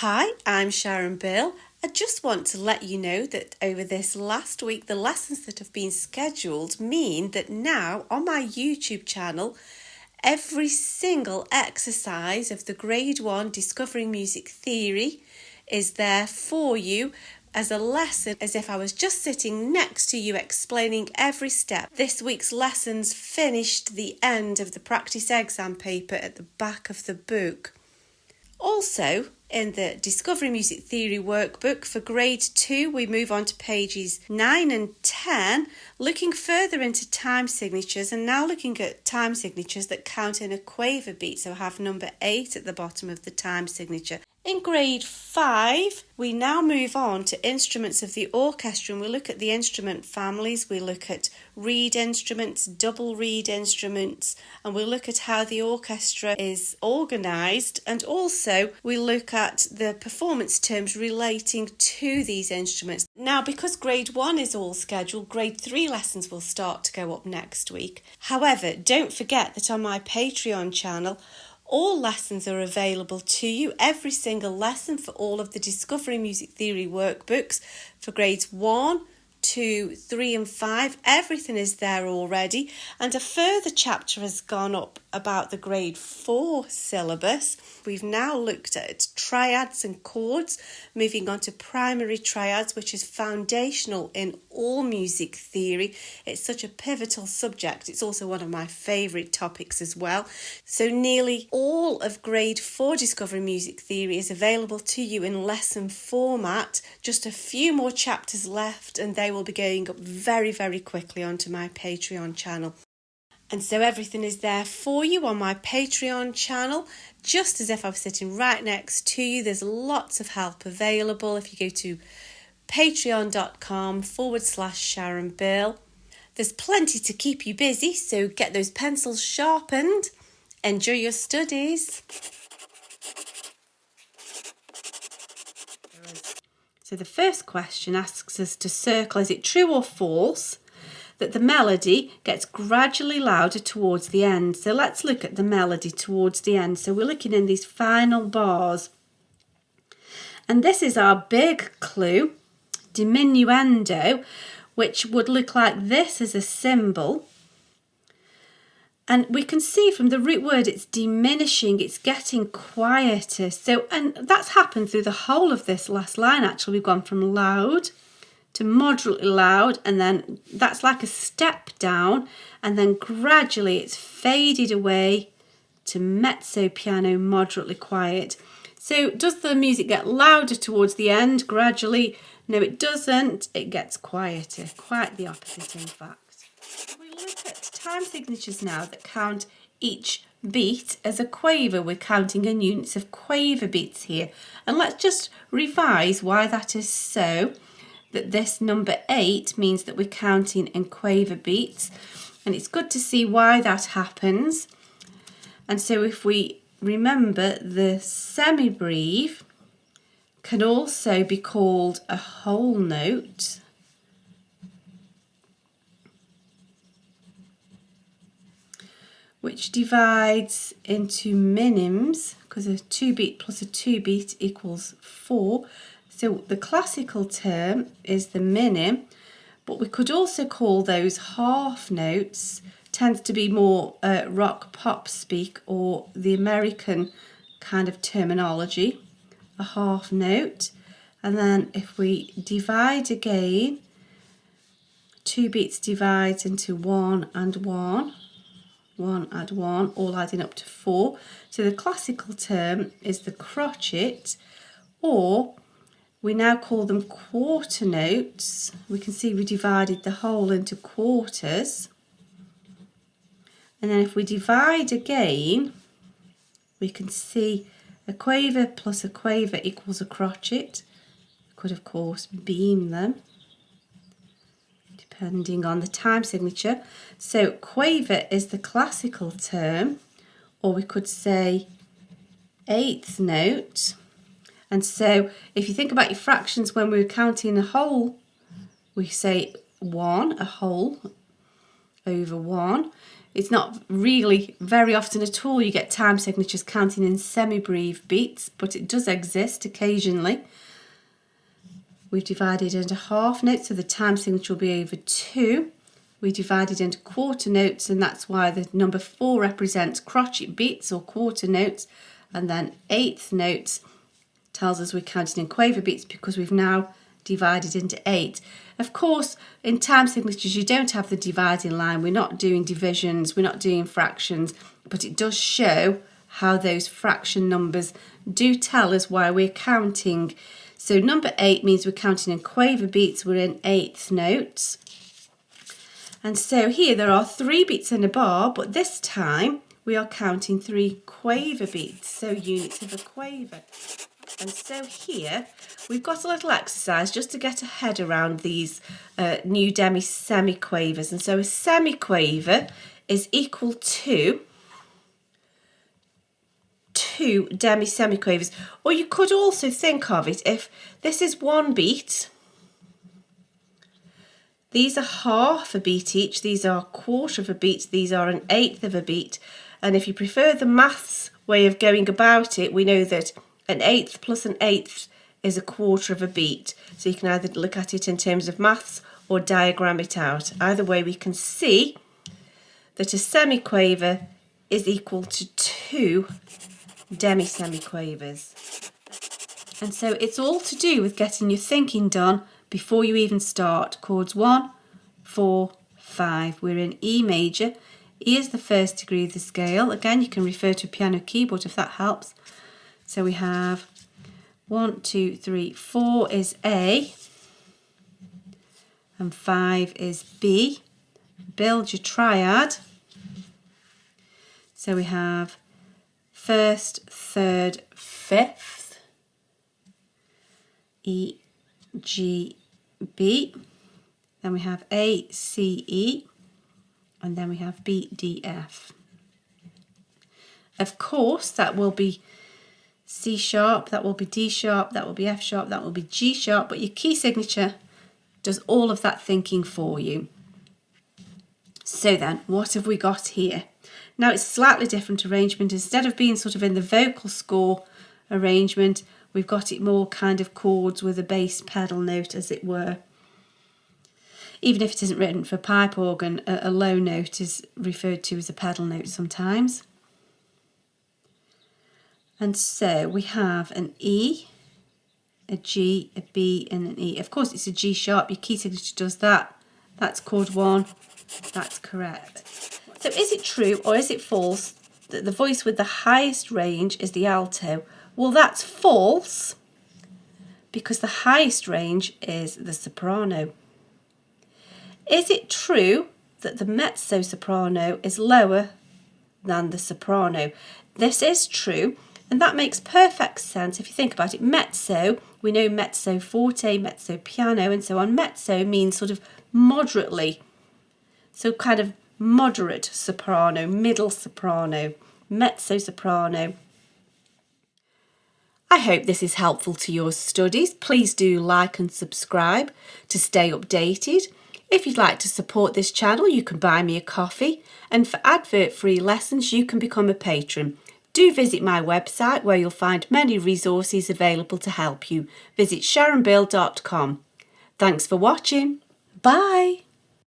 Hi, I'm Sharon Bill. I just want to let you know that over this last week, the lessons that have been scheduled mean that now on my YouTube channel, every single exercise of the Grade 1 Discovering Music Theory is there for you as a lesson, as if I was just sitting next to you explaining every step. This week's lessons finished the end of the practice exam paper at the back of the book. Also, in the Discovering Music Theory workbook for Grade 2, we move on to pages 9 and 10, looking further into time signatures and now looking at time signatures that count in a quaver beat, so have number 8 at the bottom of the time signature. In Grade 5, we now move on to instruments of the orchestra and we look at the instrument families, we look at reed instruments, double reed instruments, and we look at how the orchestra is organised, and also we look at the performance terms relating to these instruments. Now, because Grade 1 is all scheduled, Grade 3 lessons will start to go up next week. However, don't forget that on my Patreon channel, all lessons are available to you, every single lesson for all of the Discovering Music Theory workbooks for grades 1, 2, 3 and 5. Everything is there already, and a further chapter has gone up about the grade 4 syllabus. We've now looked at triads and chords, moving on to primary triads, which is foundational in all music theory. It's such a pivotal subject. It's also one of my favourite topics as well. So nearly all of grade 4 Discovering Music Theory is available to you in lesson format. Just a few more chapters left and they will be going up very, very quickly onto my Patreon channel. And so everything is there for you on my Patreon channel, just as if I was sitting right next to you. There's lots of help available if you go to patreon.com/Sharon Bill. There's plenty to keep you busy, so get those pencils sharpened. Enjoy your studies. So the first question asks us to circle, is it true or false that the melody gets gradually louder towards the end? So let's look at the melody towards the end. So we're looking in these final bars. And this is our big clue, diminuendo, which would look like this as a symbol. And we can see from the root word it's diminishing, it's getting quieter. So, and that's happened through the whole of this last line actually. We've gone from loud to moderately loud, and then that's like a step down, and then gradually it's faded away to mezzo piano, moderately quiet. So does the music get louder towards the end gradually? No, it doesn't. It gets quieter, quite the opposite in fact. We look at time signatures now that count each beat as a quaver. We're counting in units of quaver beats here, and let's just revise why that is so. That this number 8 means that we're counting in quaver beats, and it's good to see why that happens. And so if we remember, the semibreve can also be called a whole note, which divides into minims, because a 2 beat plus a 2 beat equals 4. So the classical term is the minim, but we could also call those half notes. Tends to be more rock pop speak, or the American kind of terminology, a half note. And then if we divide again, 2 beats divides into 1 and 1, 1 and 1, all adding up to 4. So the classical term is the crotchet, or we now call them quarter notes. We can see we divided the whole into quarters. And then if we divide again, we can see a quaver plus a quaver equals a crotchet. We could, of course, beam them, depending on the time signature. So quaver is the classical term, or we could say eighth note. And so if you think about your fractions, when we're counting a whole, we say 1, a whole over 1. It's not really very often at all you get time signatures counting in semi-breve beats, but it does exist occasionally. We've divided into half notes, so the time signature will be over 2. We divided into quarter notes, and that's why the number 4 represents crotchet beats or quarter notes, and then eighth notes tells us we're counting in quaver beats because we've now divided into 8. Of course, in time signatures you don't have the dividing line. We're not doing divisions, we're not doing fractions, but it does show how those fraction numbers do tell us why we're counting. So number 8 means we're counting in quaver beats, we're in eighth notes. And so here there are 3 beats in a bar, but this time we are counting 3 quaver beats, so units of a quaver. And so here we've got a little exercise just to get a head around these new semi-quavers. And so a semi-quaver is equal to 2 semi-quavers. Or you could also think of it, if this is 1 beat, these are half a beat each, these are a quarter of a beat, these are an eighth of a beat. And if you prefer the maths way of going about it, we know that an eighth plus an eighth is a quarter of a beat. So you can either look at it in terms of maths or diagram it out. Either way, we can see that a semi-quaver is equal to 2 demi-semi-quavers. And so it's all to do with getting your thinking done before you even start. Chords 1, 4, 5. We're in E major. E is the first degree of the scale. Again, you can refer to a piano keyboard if that helps. So we have 1, 2, 3, 4 is A, and 5 is B. Build your triad. So we have first, third, fifth, E, G, B. Then we have A, C, E, and then we have B, D, F. Of course, that will be C sharp, that will be D sharp, that will be F sharp, that will be G sharp, but your key signature does all of that thinking for you. So then, what have we got here? Now it's a slightly different arrangement. Instead of being sort of in the vocal score arrangement, we've got it more kind of chords with a bass pedal note, as it were. Even if it isn't written for pipe organ, a low note is referred to as a pedal note sometimes. And so we have an E, a G, a B and an E. Of course it's a G sharp, your key signature does that. That's chord 1, that's correct. So is it true or is it false that the voice with the highest range is the alto? Well, that's false because the highest range is the soprano. Is it true that the mezzo-soprano is lower than the soprano? This is true. And that makes perfect sense if you think about it. Mezzo, we know mezzo forte, mezzo piano, and so on. Mezzo means sort of moderately. So kind of moderate soprano, middle soprano, mezzo soprano. I hope this is helpful to your studies. Please do like and subscribe to stay updated. If you'd like to support this channel, you can buy me a coffee. And for advert-free lessons, you can become a patron. Do visit my website where you'll find many resources available to help you. Visit sharonbill.com. Thanks for watching. Bye.